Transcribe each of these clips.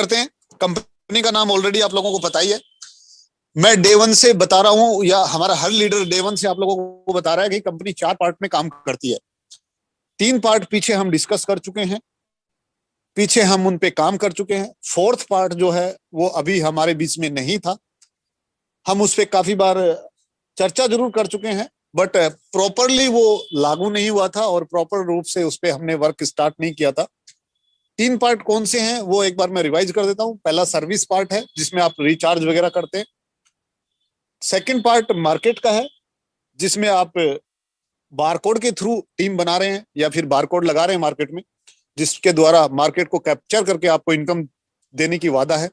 करते हैं। कंपनी का नाम ऑलरेडी आप लोगों को पता ही है। मैं डे वन से बता रहा हूं, या हमारा हर लीडर डे वन से आप लोगों को बता रहा है कि कंपनी 4 पार्ट में काम करती है। 3 पार्ट पीछे हम डिस्कस कर चुके हैं, पीछे हम उन पे काम कर चुके हैं। 4th पार्ट जो है वो अभी हमारे बीच में नहीं था। हम उस पर काफी बार चर्चा जरूर कर चुके हैं, बट प्रॉपरली वो लागू नहीं हुआ था और प्रॉपर रूप से उस पर हमने वर्क स्टार्ट नहीं किया था। 3 पार्ट कौन से हैं वो एक बार मैं रिवाइज कर देता हूं। पहला सर्विस पार्ट है, जिसमें आप रिचार्ज वगैरह करते हैं। सेकंड पार्ट मार्केट का है, जिसमें आप बारकोड के थ्रू टीम बना रहे हैं या फिर बारकोड लगा रहे हैं मार्केट में, जिसके द्वारा मार्केट को कैप्चर करके आपको इनकम देने की वादा है।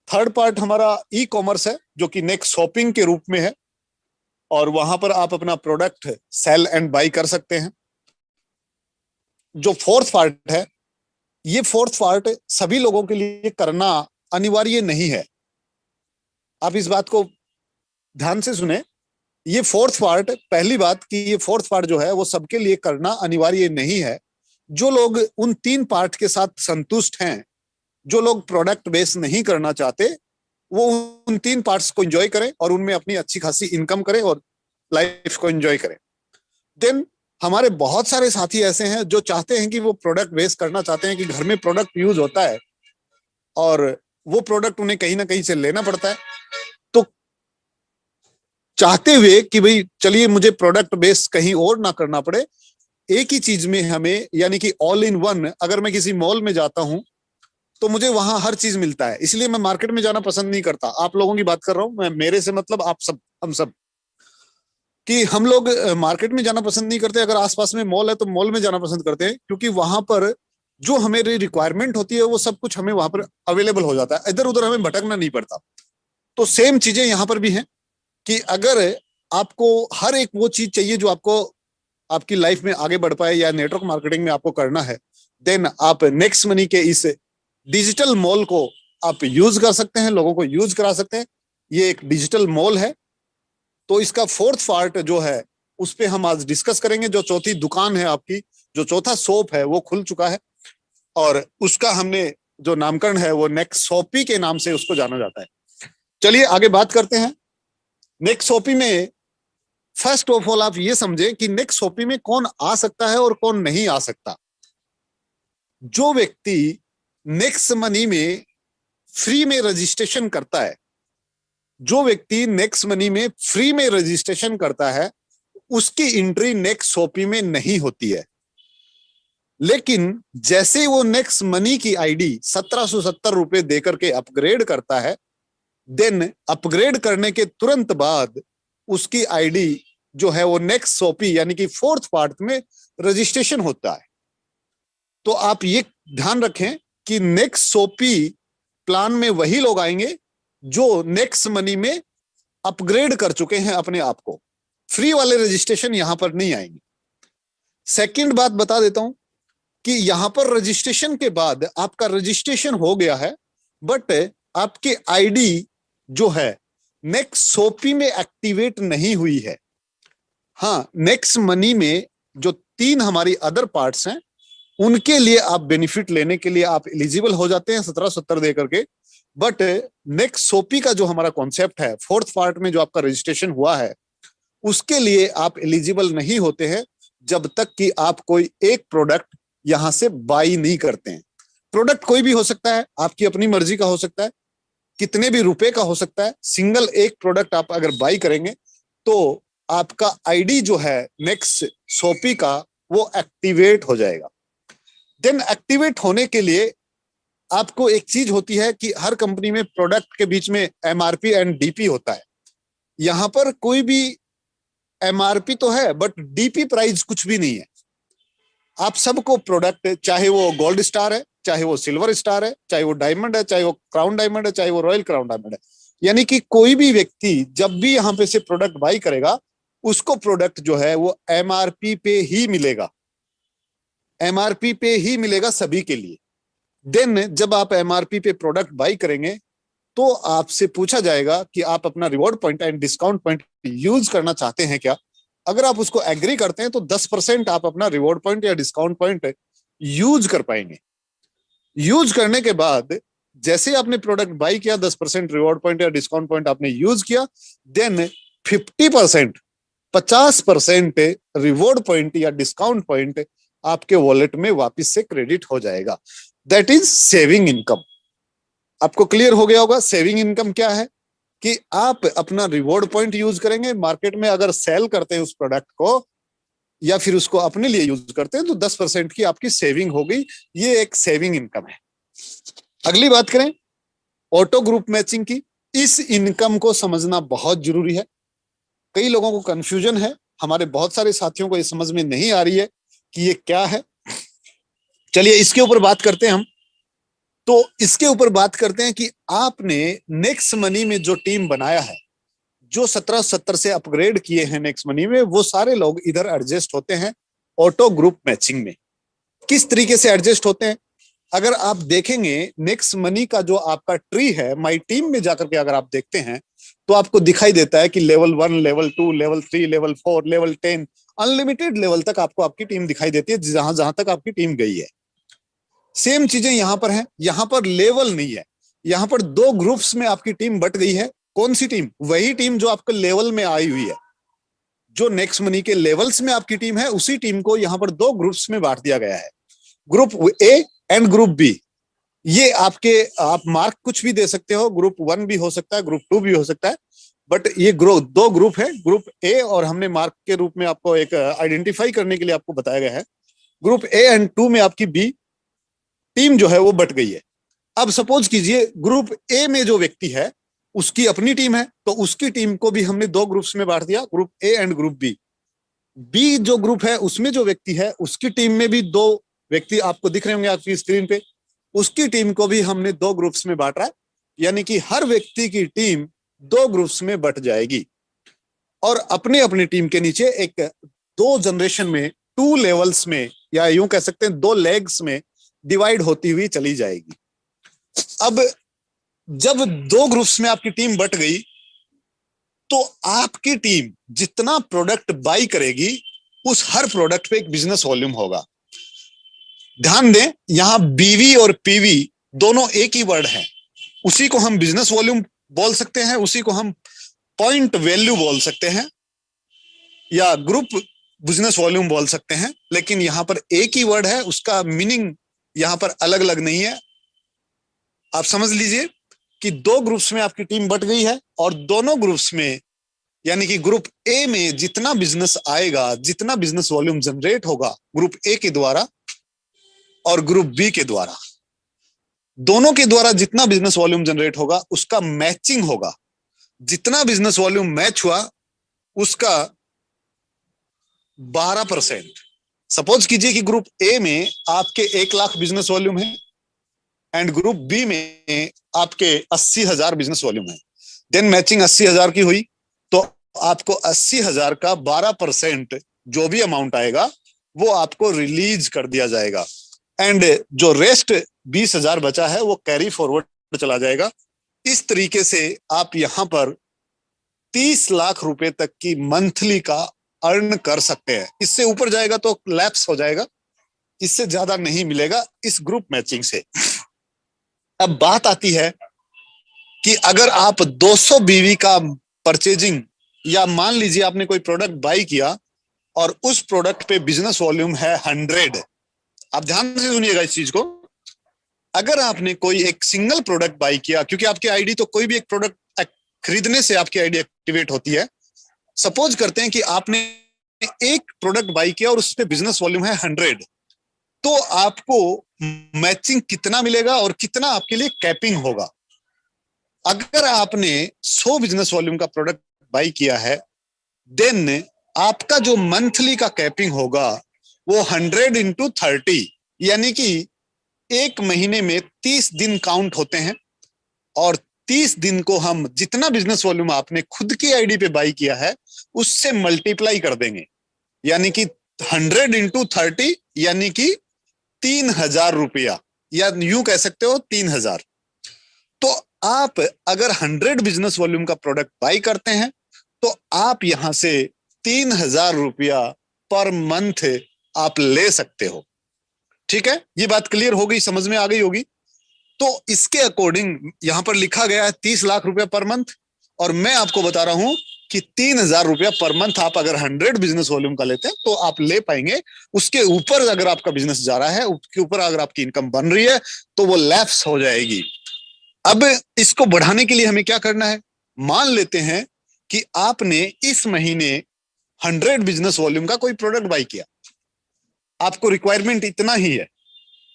थर्ड पार्ट हमारा ई कॉमर्स है, जो कि नेक्स्ट शॉपिंग के रूप में है, और वहां पर आप अपना प्रोडक्ट सेल एंड बाई कर सकते हैं। जो 4th पार्ट है, ये 4th पार्ट सभी लोगों के लिए करना अनिवार्य नहीं है। आप इस बात को ध्यान से सुने। ये 4th पार्ट, पहली बात कि ये 4th पार्ट जो है वो सबके लिए करना अनिवार्य नहीं है। जो लोग उन 3 पार्ट के साथ संतुष्ट हैं, जो लोग प्रोडक्ट बेस नहीं करना चाहते, वो उन 3 पार्ट्स को एंजॉय करें और उनमें अपनी अच्छी खासी इनकम करें और लाइफ को एंजॉय करें। देन हमारे बहुत सारे साथी ऐसे हैं जो चाहते हैं कि वो प्रोडक्ट बेस करना चाहते हैं, कि घर में प्रोडक्ट यूज होता है और वो प्रोडक्ट उन्हें कहीं ना कहीं से लेना पड़ता है। तो चाहते हुए कि भाई चलिए मुझे प्रोडक्ट बेस कहीं और ना करना पड़े, एक ही चीज में हमें, यानी कि ऑल इन वन, अगर मैं किसी मॉल में जाता हूं तो मुझे वहां हर चीज मिलता है, इसलिए मैं मार्केट में जाना पसंद नहीं करता। आप लोगों की बात कर रहा हूं मैं, मेरे से मतलब आप सब, हम सब, कि हम लोग मार्केट में जाना पसंद नहीं करते। अगर आसपास में मॉल है तो मॉल में जाना पसंद करते हैं, क्योंकि वहां पर जो हमें रिक्वायरमेंट होती है वो सब कुछ हमें वहां पर अवेलेबल हो जाता है, इधर उधर हमें भटकना नहीं पड़ता। तो सेम चीजें यहां पर भी हैं कि अगर आपको हर एक वो चीज चाहिए जो आपको आपकी लाइफ में आगे बढ़ पाए या नेटवर्क मार्केटिंग में आपको करना है, देन आप नेक्स्ट मनी के इस डिजिटल मॉल को आप यूज कर सकते हैं, लोगों को यूज करा सकते हैं। ये एक डिजिटल मॉल है। तो इसका 4th पार्ट जो है उस पे हम आज डिस्कस करेंगे। जो चौथी दुकान है आपकी, जो चौथा शॉप है वो खुल चुका है, और उसका हमने जो नामकरण है वो नेक्स्ट शॉपी के नाम से उसको जाना जाता है। चलिए आगे बात करते हैं। नेक्स्ट शॉपी में फर्स्ट ऑफ ऑल आप ये समझे कि नेक्स्ट शॉपी में कौन आ सकता है और कौन नहीं आ सकता। जो व्यक्ति नेक्स्ट मनी में फ्री में रजिस्ट्रेशन करता है, जो व्यक्ति नेक्स्ट मनी में फ्री में रजिस्ट्रेशन करता है, उसकी एंट्री नेक्स्ट शॉपी में नहीं होती है। लेकिन जैसे वो नेक्स्ट मनी की आईडी 1770 रुपए देकर के अपग्रेड करता है, देन अपग्रेड करने के तुरंत बाद उसकी आईडी जो है वो नेक्स्ट शॉपी यानी कि 4th पार्ट में रजिस्ट्रेशन होता है। तो आप ये ध्यान रखें कि नेक्स्ट शॉपी प्लान में वही लोग आएंगे जो नेक्स्ट मनी में अपग्रेड कर चुके हैं अपने आप को। फ्री वाले रजिस्ट्रेशन यहां पर नहीं आएंगे। सेकंड बात बता देता हूं कि यहां पर रजिस्ट्रेशन के बाद आपका रजिस्ट्रेशन हो गया है, बट आपकी आईडी जो है नेक्स्ट शॉपी में एक्टिवेट नहीं हुई है। हाँ, नेक्स्ट मनी में जो 3 हमारी अदर पार्ट्स हैं उनके लिए आप बेनिफिट लेने के लिए आप एलिजिबल हो जाते हैं 1770 दे करके। बट नेक्स्ट शॉपी का जो हमारा कॉन्सेप्ट है, 4th पार्ट में जो आपका रजिस्ट्रेशन हुआ है, उसके लिए आप एलिजिबल नहीं होते हैं जब तक कि आप कोई एक प्रोडक्ट यहां से बाई नहीं करते हैं। प्रोडक्ट कोई भी हो सकता है, आपकी अपनी मर्जी का हो सकता है, कितने भी रुपए का हो सकता है। सिंगल एक प्रोडक्ट आप अगर बाई करेंगे तो आपका आईडी जो है नेक्स्ट शॉपी का वो एक्टिवेट हो जाएगा। देन एक्टिवेट होने के लिए आपको एक चीज होती है कि हर कंपनी में प्रोडक्ट के बीच में एमआरपी एंड डीपी होता है। यहां पर कोई भी एमआरपी तो है बट डीपी प्राइस कुछ भी नहीं है। आप सबको प्रोडक्ट, चाहे वो गोल्ड स्टार है, चाहे वो सिल्वर स्टार है, चाहे वो डायमंड है, चाहे वो क्राउन डायमंड है, चाहे वो रॉयल क्राउन डायमंड है, यानी कि कोई भी व्यक्ति जब भी यहां पे से प्रोडक्ट बाई करेगा उसको प्रोडक्ट जो है वो एमआरपी पे ही मिलेगा, एमआरपी पे ही मिलेगा सभी के लिए। देन जब आप एमआरपी पे प्रोडक्ट बाई करेंगे तो आपसे पूछा जाएगा कि आप अपना reward point and discount point use करना चाहते हैं क्या। अगर आप उसको एग्री करते हैं तो 10% आप अपना रिवॉर्ड पॉइंट या डिस्काउंट पॉइंट यूज कर पाएंगे। यूज करने के बाद जैसे आपने प्रोडक्ट बाई किया, 10% रिवॉर्ड पॉइंट या डिस्काउंट पॉइंट आपने यूज किया, देन 50%, 50% रिवॉर्ड पॉइंट या डिस्काउंट पॉइंट आपके वॉलेट में वापस से क्रेडिट हो जाएगा। That is saving income. आपको क्लियर हो गया होगा सेविंग इनकम क्या है, कि आप अपना रिवॉर्ड पॉइंट यूज करेंगे, मार्केट में अगर सेल करते हैं उस प्रोडक्ट को या फिर उसको अपने लिए यूज करते हैं तो 10% की आपकी सेविंग हो गई। ये एक सेविंग इनकम है। अगली बात करें ऑटो ग्रुप मैचिंग की। इस इनकम को समझना बहुत जरूरी है। कई लोगों को कंफ्यूजन है, हमारे बहुत सारे साथियों को ये समझ में नहीं आ रही है कि ये क्या है। चलिए इसके ऊपर बात करते हैं हम। तो इसके ऊपर बात करते हैं कि आपने नेक्स्ट मनी में जो टीम बनाया है, जो 1770 से अपग्रेड किए हैं नेक्स्ट मनी में, वो सारे लोग इधर एडजस्ट होते हैं ऑटो ग्रुप मैचिंग में। किस तरीके से एडजस्ट होते हैं, अगर आप देखेंगे नेक्स्ट मनी का जो आपका ट्री है, माई टीम में जाकर के अगर आप देखते हैं तो आपको दिखाई देता है कि level 1, level 2, level 3, level 4, level 10, unlimited level तक आपको आपकी टीम दिखाई देती है, जहां जहां तक आपकी टीम गई है। सेम चीजें यहां पर हैं, यहां पर लेवल नहीं है, यहां पर दो ग्रुप्स में आपकी टीम बट गई है। कौन सी टीम? वही टीम जो आपके लेवल में आई हुई है, जो नेक्स्ट मनी के लेवल्स में आपकी टीम है, उसी टीम को यहां पर दो ग्रुप्स में बांट दिया गया है, group A and group B. ये आपके, आप मार्क कुछ भी दे सकते हो, ग्रुप 1 भी हो सकता है, ग्रुप 2 भी हो सकता है, बट ये दो ग्रुप है, ग्रुप ए, और हमने मार्क के रूप में आपको एक आइडेंटिफाई करने के लिए आपको बताया गया है। ग्रुप ए एंड 2 में आपकी बी टीम जो है वो बट गई है। अब सपोज कीजिए ग्रुप ए में जो व्यक्ति है उसकी अपनी टीम है, तो उसकी टीम को भी हमने दो ग्रुप्स में बांट दिया, group A and group B. B जो ग्रुप है उसमें जो व्यक्ति है उसकी टीम में भी दो व्यक्ति आपको दिख रहे होंगे आपकी स्क्रीन पे, उसकी टीम को भी हमने दो ग्रुप्स में बांटा है, यानी कि हर व्यक्ति की टीम दो ग्रुप्स में बट जाएगी और अपने अपनी टीम के नीचे एक दो जनरेशन में, टू लेवल्स में, या यूं कह सकते हैं दो लेग्स में डिवाइड होती हुई चली जाएगी। अब जब दो ग्रुप्स में आपकी टीम बट गई तो आपकी टीम जितना प्रोडक्ट बाई करेगी उस हर प्रोडक्ट पे एक बिजनेस वॉल्यूम होगा। ध्यान दें, यहां बीवी और पीवी दोनों एक ही वर्ड है, उसी को हम बिजनेस वॉल्यूम बोल सकते हैं, उसी को हम पॉइंट वैल्यू बोल सकते हैं या ग्रुप बिजनेस वॉल्यूम बोल सकते हैं, लेकिन यहां पर एक ही वर्ड है, उसका मीनिंग यहां पर अलग अलग नहीं है। आप समझ लीजिए कि दो ग्रुप्स में आपकी टीम बट गई है और दोनों ग्रुप्स में, यानी कि ग्रुप ए में जितना बिजनेस आएगा, जितना बिजनेस वॉल्यूम जनरेट होगा ग्रुप ए के द्वारा और ग्रुप बी के द्वारा, दोनों के द्वारा जितना बिजनेस वॉल्यूम जनरेट होगा उसका मैचिंग होगा। जितना बिजनेस वॉल्यूम मैच हुआ उसका 12%। सपोज कीजिए कि ग्रुप ए में आपके 1 लाख बिजनेस वॉल्यूम है एंड ग्रुप बी में आपके 80,000 बिजनेस वॉल्यूम है। देन मैचिंग 80,000 की हुई तो आपको 80,000 का 12% जो भी अमाउंट आएगा वो आपको रिलीज कर दिया जाएगा एंड जो रेस्ट 20,000 बचा है वो कैरी फॉरवर्ड चला जाएगा। इस तरीके से आप यहां पर 30 लाख रुपए तक की मंथली का अर्न कर सकते हैं। इससे ऊपर जाएगा तो लैप्स हो जाएगा, इससे ज्यादा नहीं मिलेगा इस ग्रुप मैचिंग से। अब बात आती है कि अगर आप 200 बीवी का परचेजिंग, या मान लीजिए आपने कोई प्रोडक्ट बाई किया और उस प्रोडक्ट पे बिजनेस वॉल्यूम है 100। आप ध्यान से सुनिएगा इस चीज को। अगर आपने कोई एक सिंगल प्रोडक्ट बाई किया, क्योंकि आपकी आईडी तो कोई भी एक प्रोडक्ट खरीदने से आपकी आईडी एक्टिवेट होती है। सपोज करते हैं कि आपने एक प्रोडक्ट बाई किया और उस पे बिजनेस वॉल्यूम है 100, तो आपको मैचिंग कितना मिलेगा और कितना आपके लिए कैपिंग होगा। अगर आपने 100 बिजनेस वॉल्यूम का प्रोडक्ट बाई किया है, देन आपका जो मंथली का कैपिंग होगा वो 100 into 30, यानी कि एक महीने में 30 दिन काउंट होते हैं और 30 दिन को हम जितना बिजनेस वॉल्यूम आपने खुद की आईडी पे बाई किया है उससे मल्टीप्लाई कर देंगे, यानी कि 100 into 30 यानी कि 3,000 रुपया, या यूं कह सकते हो 3,000। तो आप अगर 100 बिजनेस वॉल्यूम का प्रोडक्ट बाई करते हैं तो आप यहां से 3,000 रुपया पर मंथ आप ले सकते हो। ठीक है, ये बात क्लियर हो गई, समझ में आ गई होगी। तो इसके अकॉर्डिंग यहां पर लिखा गया है 30 लाख रुपया पर मंथ, और मैं आपको बता रहा हूं कि 3,000 रुपया पर मंथ आप अगर 100 बिजनेस वॉल्यूम का लेते हैं तो आप ले पाएंगे। उसके ऊपर अगर आपका बिजनेस जा रहा है, उसके ऊपर अगर आपकी इनकम बन रही है तो वो लैप्स हो जाएगी। अब इसको बढ़ाने के लिए हमें क्या करना है? मान लेते हैं कि आपने इस महीने 100 बिजनेस वॉल्यूम का कोई प्रोडक्ट बाई किया, आपको रिक्वायरमेंट इतना ही है,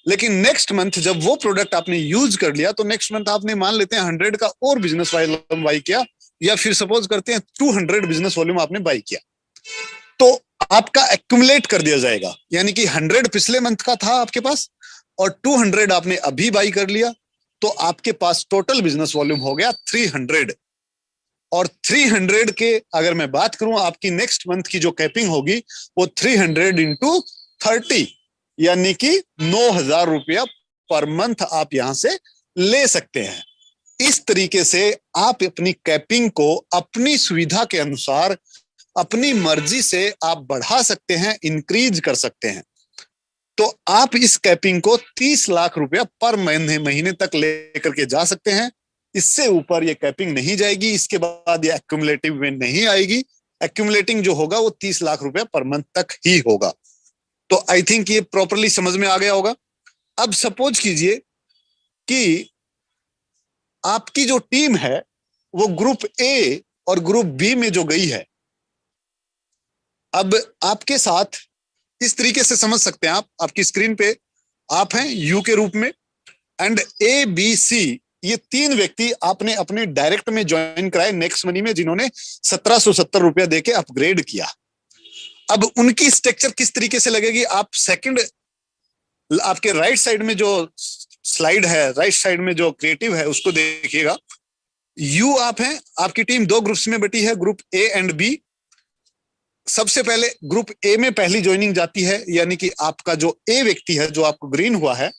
लेकिन नेक्स्ट मंथ जब वो प्रोडक्ट आपने यूज कर लिया तो नेक्स्ट मंथ आपने मान लेते हैं 100 का और बिजनेस वॉल्यूम बाई किया, या फिर सपोज करते हैं 200 बिजनेस वॉल्यूम आपने बाई किया, तो आपका एक्यूमुलेट कर दिया जाएगा। यानी कि 100 पिछले मंथ का था आपके पास और 200 आपने अभी बाई कर लिया, तो आपके पास टोटल बिजनेस वॉल्यूम हो गया 300। और 300 के अगर मैं बात करूं, आपकी नेक्स्ट मंथ की जो कैपिंग होगी वो 300 इंटू 30, यानी कि 9,000 रुपया पर मंथ आप यहां से ले सकते हैं। इस तरीके से आप अपनी कैपिंग को अपनी सुविधा के अनुसार अपनी मर्जी से आप बढ़ा सकते हैं, इंक्रीज कर सकते हैं। तो आप इस कैपिंग को 30 लाख रुपया पर महीने तक लेकर के जा सकते हैं। इससे ऊपर ये कैपिंग नहीं जाएगी, इसके बाद ये एक्यूमुलेटिव में नहीं आएगी। एक्यूमुलेटिंग जो होगा वो 30 लाख रुपया पर मंथ तक ही होगा। तो आई थिंक ये प्रॉपरली समझ में आ गया होगा। अब सपोज कीजिए कि आपकी जो टीम है वो ग्रुप ए और ग्रुप बी में जो गई है। अब आपके साथ इस तरीके से समझ सकते हैं आप, आपकी स्क्रीन पे आप हैं यू के रूप में, एंड ए बी सी ये 3 व्यक्ति आपने अपने डायरेक्ट में ज्वाइन कराए नेक्स्ट मनी में, जिन्होंने 1770 रुपया देके अपग्रेड किया। अब उनकी स्ट्रक्चर किस तरीके से लगेगी? आप सेकंड आपके राइट साइड में जो स्लाइड है, राइट साइड में जो क्रिएटिव है उसको देखिएगा। यू आप हैं, आपकी टीम 2 ग्रुप्स में बटी है, ग्रुप ए एंड बी। सबसे पहले ग्रुप ए में पहली ज्वाइनिंग जाती है, यानी कि आपका जो ए व्यक्ति है जो आपको ग्रीन हुआ है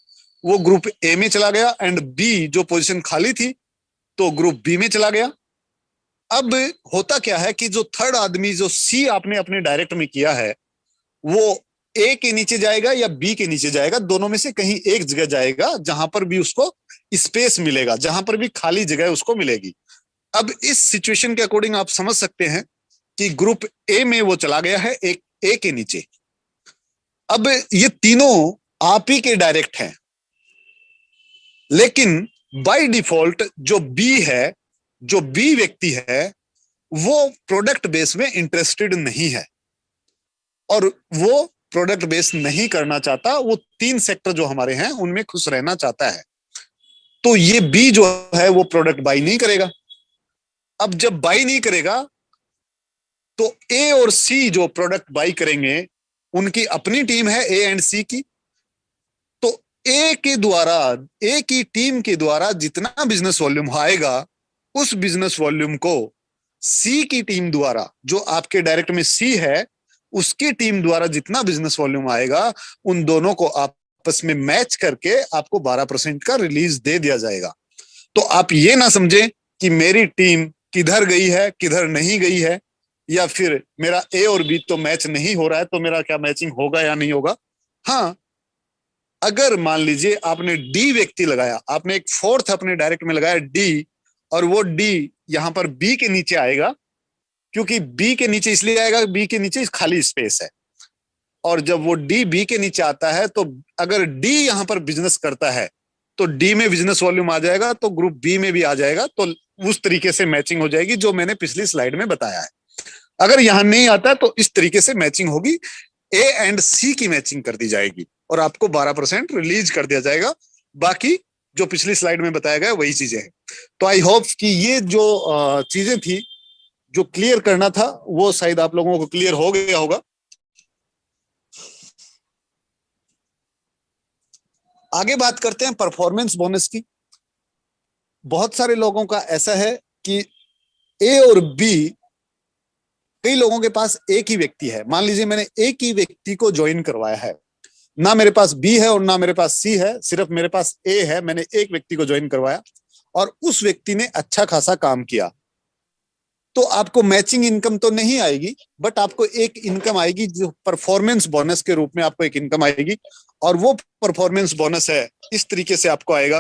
वो ग्रुप ए में चला गया, एंड बी जो पोजीशन खाली थी तो ग्रुप बी में चला गया। अब होता क्या है कि जो थर्ड आदमी जो सी आपने अपने डायरेक्ट में किया है वो ए के नीचे जाएगा या बी के नीचे जाएगा, दोनों में से कहीं एक जगह जाएगा जहां पर भी उसको स्पेस मिलेगा, जहां पर भी खाली जगह उसको मिलेगी। अब इस सिचुएशन के अकॉर्डिंग आप समझ सकते हैं कि ग्रुप ए में वो चला गया है एक ए के नीचे। अब ये तीनों आप ही के डायरेक्ट हैं, लेकिन बाय डिफॉल्ट जो बी है, जो बी व्यक्ति है वो प्रोडक्ट बेस में इंटरेस्टेड नहीं है और वो प्रोडक्ट बेस नहीं करना चाहता। वो 3 सेक्टर जो हमारे हैं उनमें खुश रहना चाहता है। तो ये बी जो है वो प्रोडक्ट बाई नहीं करेगा। अब जब बाई नहीं करेगा तो ए और सी जो प्रोडक्ट बाई करेंगे उनकी अपनी टीम है ए एंड सी की। तो ए के द्वारा, ए की टीम के द्वारा जितना बिजनेस वॉल्यूम आएगा उस बिजनेस वॉल्यूम को सी की टीम द्वारा, जो आपके डायरेक्ट में सी है उसकी टीम द्वारा जितना बिजनेस वॉल्यूम आएगा उन दोनों को आपस में मैच करके आपको 12% का रिलीज दे दिया जाएगा। तो आप ये ना समझें कि मेरी टीम किधर गई है किधर नहीं गई है, या फिर मेरा ए और बी तो मैच नहीं हो रहा है तो मेरा क्या मैचिंग होगा या नहीं होगा। हाँ, अगर मान लीजिए आपने डी व्यक्ति लगाया, आपने एक फोर्थ अपने डायरेक्ट में लगाया डी, और वो डी यहां पर बी के नीचे आएगा, क्योंकि बी के नीचे इसलिए आएगा बी के नीचे खाली स्पेस है, और जब वो डी बी के नीचे आता है तो अगर डी यहां पर बिजनेस करता है तो डी में बिजनेस वॉल्यूम आ जाएगा तो ग्रुप बी में भी आ जाएगा। तो उस तरीके से मैचिंग हो जाएगी जो मैंने पिछली स्लाइड में बताया है। अगर यहां नहीं आता तो इस तरीके से मैचिंग होगी, ए एंड सी की मैचिंग कर दी जाएगी और आपको 12% रिलीज कर दिया जाएगा। बाकी जो पिछली स्लाइड में बताया गया वही चीजें हैं। तो आई होप कि ये जो चीजें थी जो क्लियर करना था वो शायद आप लोगों को क्लियर हो गया होगा। आगे बात करते हैं परफॉर्मेंस बोनस की। बहुत सारे लोगों का ऐसा है कि ए और बी, कई लोगों के पास एक ही व्यक्ति है। मान लीजिए मैंने एक ही व्यक्ति को ज्वाइन करवाया है, ना मेरे पास बी है और ना मेरे पास सी है, सिर्फ मेरे पास ए है। मैंने एक व्यक्ति को ज्वाइन करवाया और उस व्यक्ति ने अच्छा खासा काम किया, तो आपको मैचिंग इनकम तो नहीं आएगी, बट आपको एक इनकम आएगी जो परफॉर्मेंस बोनस के रूप में आपको एक इनकम आएगी। और वो परफॉर्मेंस बोनस है इस तरीके से आपको आएगा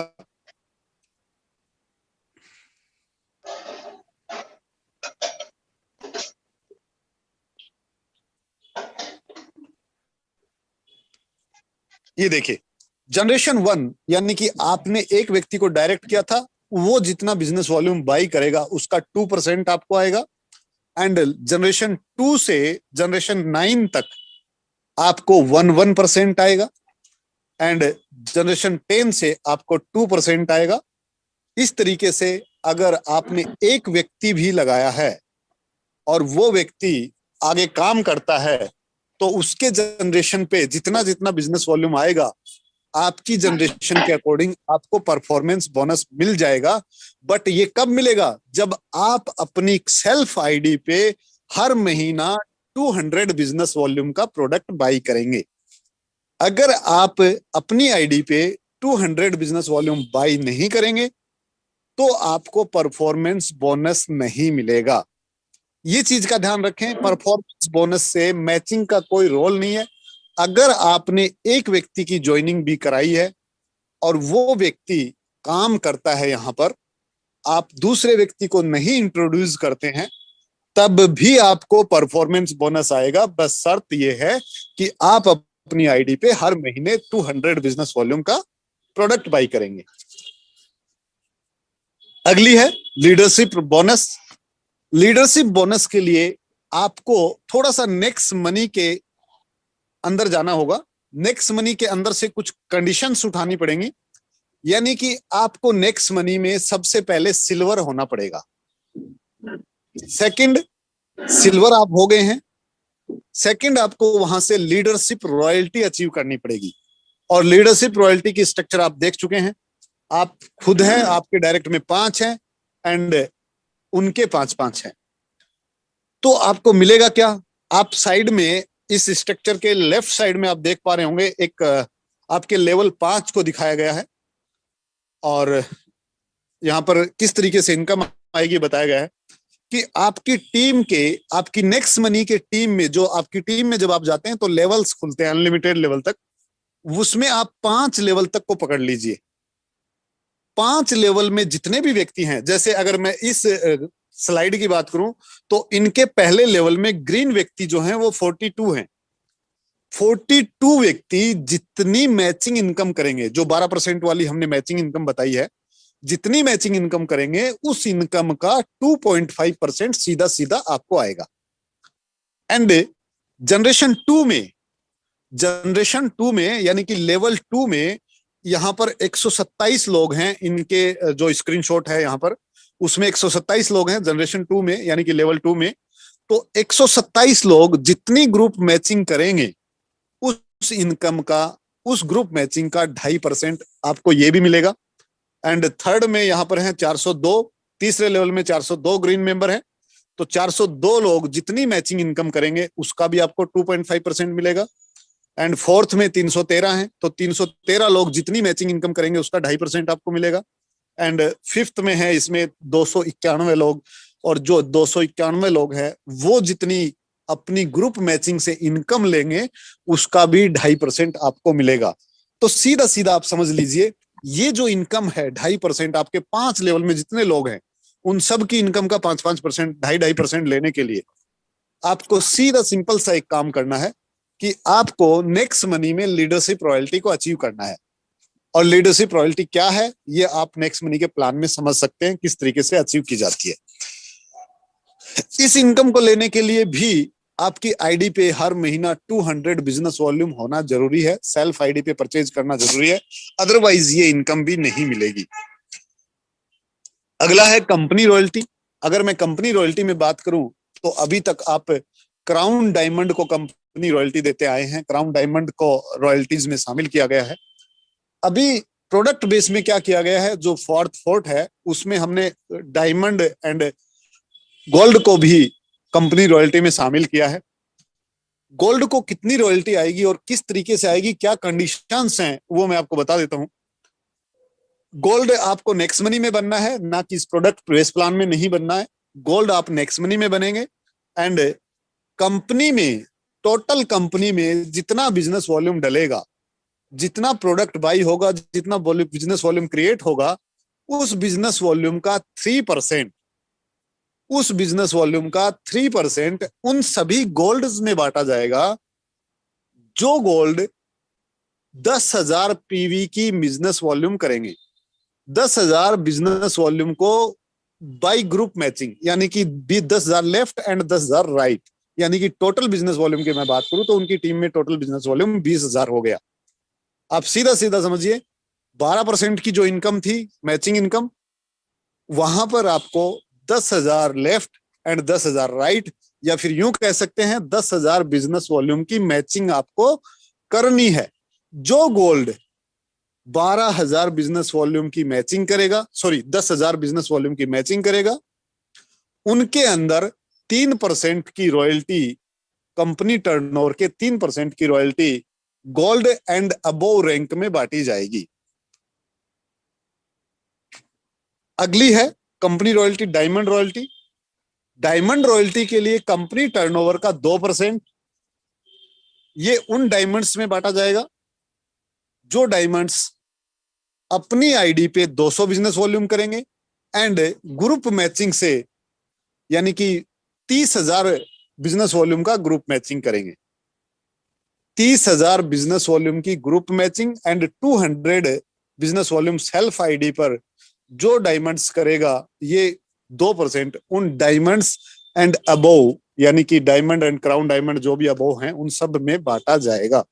ये देखिए, जनरेशन वन यानी कि आपने एक व्यक्ति को डायरेक्ट किया था, वो जितना बिजनेस वॉल्यूम बाई करेगा उसका 2% आपको आएगा। एंड जनरेशन टू से जनरेशन नाइन तक आपको 1% आएगा। एंड जनरेशन 10 से आपको 2% आएगा। इस तरीके से अगर आपने एक व्यक्ति भी लगाया है और वो व्यक्ति आगे काम करता है, तो उसके जनरेशन पे जितना जितना बिजनेस वॉल्यूम आएगा, आपकी जनरेशन के अकॉर्डिंग आपको परफॉर्मेंस बोनस मिल जाएगा। बट ये कब मिलेगा? जब आप अपनी सेल्फ आईडी पे हर महीना 200 बिजनेस वॉल्यूम का प्रोडक्ट बाई करेंगे। अगर आप अपनी आईडी पे 200 बिजनेस वॉल्यूम बाई नहीं करेंगे तो आपको परफॉर्मेंस बोनस नहीं मिलेगा। ये चीज का ध्यान रखें, परफॉर्मेंस बोनस से मैचिंग का कोई रोल नहीं है। अगर आपने एक व्यक्ति की ज्वाइनिंग भी कराई है और वो व्यक्ति काम करता है, यहां पर आप दूसरे व्यक्ति को नहीं इंट्रोड्यूस करते हैं, तब भी आपको परफॉर्मेंस बोनस आएगा। बस शर्त यह है कि आप अपनी आईडी पे हर महीने 200 बिजनेस वॉल्यूम का प्रोडक्ट बाई करेंगे। अगली है लीडरशिप बोनस। लीडरशिप बोनस के लिए आपको थोड़ा सा नेक्स्ट मनी के अंदर जाना होगा। नेक्स्ट मनी के अंदर से कुछ कंडीशंस उठानी पड़ेंगी। यानी कि आपको नेक्स्ट मनी में सबसे पहले सिल्वर होना पड़ेगा। सेकंड, सिल्वर आप हो गए हैं, सेकंड आपको वहां से लीडरशिप रॉयल्टी अचीव करनी पड़ेगी। और लीडरशिप रॉयल्टी की स्ट्रक्चर आप देख चुके हैं। आप खुद हैं, आपके डायरेक्ट में 5 हैं एंड उनके 5-5 हैं। तो आपको मिलेगा क्या? आप साइड में इस स्ट्रक्चर के लेफ्ट साइड में आप देख पा रहे होंगे, एक आपके लेवल 5 को दिखाया गया है और यहां पर किस तरीके से इनकम आएगी बताया गया है कि आपकी टीम के, आपकी नेक्स्ट मनी के टीम में, जो आपकी टीम में जब आप जाते हैं तो लेवल्स खुलते हैं अनलिमिटेड लेवल तक। उसमें आप 5 लेवल तक को पकड़ लीजिए। 5 लेवल में जितने भी व्यक्ति हैं, जैसे अगर मैं इस स्लाइड की बात करूं तो इनके पहले लेवल में ग्रीन व्यक्ति जो हैं वो 42 हैं। 42 व्यक्ति जितनी मैचिंग इनकम करेंगे, जो 12% वाली हमने मैचिंग इनकम बताई है, जितनी मैचिंग इनकम करेंगे उस इनकम का 2.5% सीधा सीधा आपको आएगा। एंड जनरेशन टू में यानी कि लेवल 2 में यहां पर 127 लोग हैं। इनके जो स्क्रीनशॉट है यहां पर, उसमें 127 लोग हैं जनरेशन 2 में यानी कि लेवल 2 में। तो 127 लोग जितनी ग्रुप मैचिंग करेंगे उस इनकम का, उस ग्रुप मैचिंग का 2.5% आपको ये भी मिलेगा। एंड थर्ड में यहां पर है 402, तीसरे लेवल में 402 ग्रीन मेंबर है। तो 402 लोग जितनी मैचिंग इनकम करेंगे उसका भी आपको 2.5% मिलेगा। एंड फोर्थ में 313 है, तो 313 लोग जितनी मैचिंग इनकम करेंगे उसका 2.5% आपको मिलेगा। एंड फिफ्थ में है इसमें 291 लोग, और जो 291 लोग हैं वो जितनी अपनी ग्रुप मैचिंग से इनकम लेंगे उसका भी 2.5% आपको मिलेगा। तो सीधा सीधा आप समझ लीजिए, ये जो इनकम है 2.5%, आपके 5 लेवल में जितने लोग हैं उन सब की इनकम का 5-5%, 2.5% लेने के लिए आपको सीधा सिंपल सा एक काम करना है कि आपको नेक्स्ट मनी में लीडरशिप रॉयल्टी को अचीव करना है। और लीडरशिप रॉयल्टी क्या है ये आप नेक्स्ट मनी के प्लान में समझ सकते हैं किस तरीके से अचीव की जाती है। इस इनकम को लेने के लिए भी आपकी आईडी पे हर महीना 200 बिजनेस वॉल्यूम होना जरूरी है, सेल्फ आईडी पे परचेज करना जरूरी है, अदरवाइज ये इनकम भी नहीं मिलेगी। अगला है कंपनी रॉयल्टी। अगर मैं कंपनी रॉयल्टी में बात करूं तो अभी तक आप क्राउन डायमंड को कंपनी रॉयल्टी देते आए हैं, क्राउन डायमंड को रॉयल्टीज में शामिल किया गया है। अभी प्रोडक्ट बेस में क्या किया गया है, जो फोर्ट है उसमें हमने डायमंड एंड गोल्ड को भी कंपनी रॉयल्टी में शामिल किया है। गोल्ड को कितनी रॉयल्टी आएगी और किस तरीके से आएगी, क्या कंडीशंस हैं, वो मैं आपको बता देता हूं। गोल्ड आपको नेक्स्ट मनी में बनना है, ना कि इस प्रोडक्ट बेस प्लान में नहीं बनना है। गोल्ड आप नेक्स्ट मनी में बनेंगे। एंड कंपनी में, टोटल कंपनी में जितना बिजनेस वॉल्यूम डलेगा, जितना प्रोडक्ट बाई होगा, जितना बिजनेस वॉल्यूम क्रिएट होगा, उस बिजनेस वॉल्यूम का 3%, उस बिजनेस वॉल्यूम का 3% उन सभी गोल्ड्स में बांटा जाएगा जो गोल्ड 10,000 पीवी की बिजनेस वॉल्यूम करेंगे। 10,000 बिजनेस वॉल्यूम को बाई ग्रुप मैचिंग, यानी कि 10,000 लेफ्ट एंड 10,000 राइट, यानी कि टोटल बिजनेस वॉल्यूम की मैं बात करूं तो उनकी टीम में टोटल बिजनेस वॉल्यूम 20,000 हो गया। आप सीधा सीधा समझिए, 12% की जो इनकम थी मैचिंग इनकम, वहां पर आपको 10,000 लेफ्ट एंड 10,000 राइट, या फिर यूं कह सकते हैं 10,000 बिजनेस वॉल्यूम की मैचिंग आपको करनी है। जो गोल्ड 12,000 बिजनेस वॉल्यूम की मैचिंग करेगा, सॉरी 10,000 बिजनेस वॉल्यूम की मैचिंग करेगा, उनके अंदर 3% की रॉयल्टी, कंपनी टर्नओवर के 3% की royalty gold and above rank में बांटी जाएगी। अगली है company royalty, diamond royalty. Diamond royalty के लिए कंपनी टर्नओवर का 2%, ये उन डायमंड्स में बांटा जाएगा जो डायमंड्स अपनी आईडी पे 200 बिजनेस वॉल्यूम करेंगे एंड ग्रुप मैचिंग से, यानी कि 30,000 बिजनेस वॉल्यूम का ग्रुप मैचिंग करेंगे। 30,000 बिजनेस वॉल्यूम की group matching and 200 business volume self ID पर जो डायमंड्स करेगा, ये 2% उन डायमंड्स एंड अबोव, यानी कि डायमंड एंड क्राउन डायमंड जो भी अबोव हैं उन सब में बांटा जाएगा।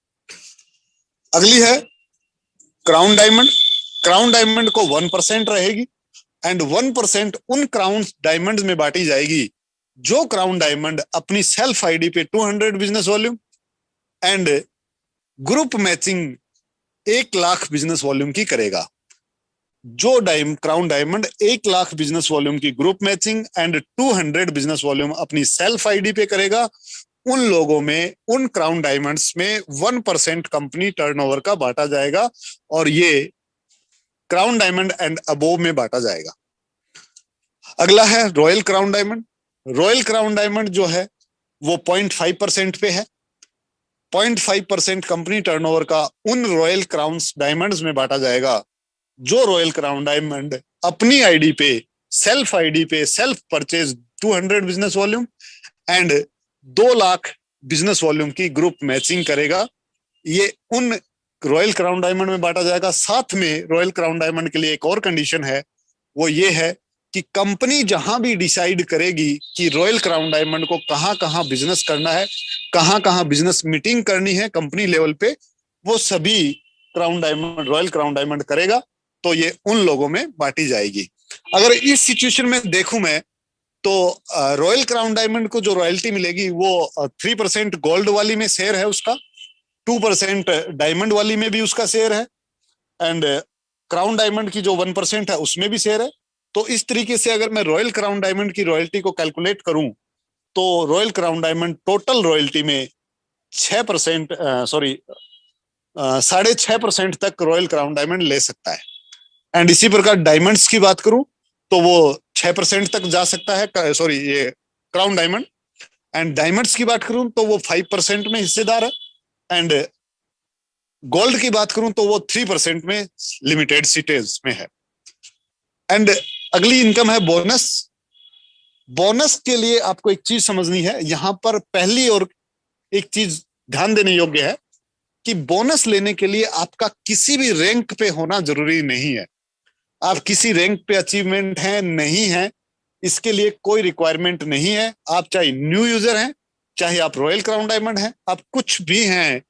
अगली है क्राउन डायमंड। क्राउन डायमंड को 1% रहेगी एंड 1% उन क्राउन डायमंड में बांटी जाएगी जो क्राउन डायमंड अपनी सेल्फ आईडी पे 200 business volume and group matching 1,00,000 business volume की करेगा। जो क्राउन डायमंड 1,00,000 बिजनेस वॉल्यूम की group matching and 200 business volume अपनी सेल्फ आईडी पे करेगा, उन लोगों में, उन क्राउन डायमंड्स में 1% कंपनी टर्नओवर का बांटा जाएगा और ये क्राउन डायमंड एंड अबोव में बांटा जाएगा। अगला है royal crown diamond. Royal crown diamond जो है वो 0.5% पे है। 0.5% कंपनी टर्नओवर का उन रॉयल क्राउन डायमंड्स में बांटा जाएगा जो रॉयल क्राउन डायमंड अपनी आईडी पे, सेल्फ आईडी पे self purchase 200 business volume and 2,00,000 business volume की ग्रुप मैचिंग करेगा, ये उन रॉयल क्राउन डायमंड में बांटा जाएगा। साथ में रॉयल क्राउन डायमंड के लिए एक और कंडीशन है, वो ये है कि कंपनी जहां भी डिसाइड करेगी कि रॉयल क्राउन डायमंड को कहां कहां बिजनेस करना है, कहां कहां बिजनेस मीटिंग करनी है कंपनी लेवल पे, वो सभी crown diamond, royal crown diamond करेगा, तो ये उन लोगों में बांटी जाएगी। अगर इस सिचुएशन में देखूं मैं, तो रॉयल क्राउन डायमंड को जो रॉयल्टी मिलेगी वो 3% गोल्ड वाली में शेयर है उसका, 2% डायमंड वाली में भी उसका शेयर है एंड क्राउन डायमंड की जो 1% है उसमें भी शेयर है। तो इस तरीके से अगर मैं रॉयल क्राउन डायमंड की रॉयल्टी को कैलकुलेट करूं तो royal crown diamond total royalty में 6%, सॉरी 6.5% तक रॉयल क्राउन डायमंड ले सकता है। एंड इसी प्रकार डायमंड्स की बात करूं तो वो 6% तक जा सकता है, सॉरी ये क्राउन डायमंड। एंड डायमंड्स की बात करूं तो वो 5% में हिस्सेदार है एंड गोल्ड की बात करूं तो वो 3% में लिमिटेड सीटेज में है। एंड अगली इनकम है बोनस। बोनस के लिए आपको एक चीज समझनी है यहां पर, पहली और एक चीज ध्यान देने योग्य है कि बोनस लेने के लिए आपका किसी भी रैंक पे होना जरूरी नहीं है। आप किसी रैंक पे अचीवमेंट है नहीं है, इसके लिए कोई रिक्वायरमेंट नहीं है। आप चाहे न्यू यूजर हैं, चाहे आप रॉयल क्राउन डायमंड हैं, आप कुछ भी हैं,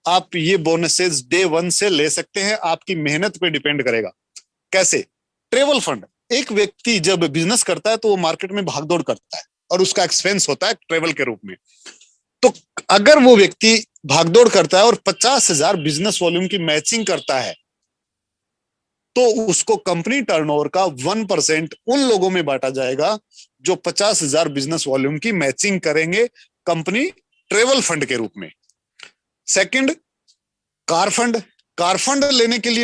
आप ये बोनसेस डे 1 से ले सकते हैं। आपकी मेहनत पे डिपेंड करेगा। कैसे? Travel fund. एक व्यक्ति जब बिजनेस करता है तो वो मार्केट में भागदौड़ करता है और उसका एक्सपेंस होता है ट्रेवल के रूप में। तो अगर वो व्यक्ति भागदौड़ करता है और 50,000 बिजनेस वॉल्यूम की मैचिंग करता है तो उसको कंपनी टर्नओवर का 1% उन लोगों में बांटा जाएगा जो 50,000 बिजनेस वॉल्यूम की मैचिंग करेंगे कंपनी ट्रेवल फंड के रूप में। Second, car fund. Car fund लेने के लिए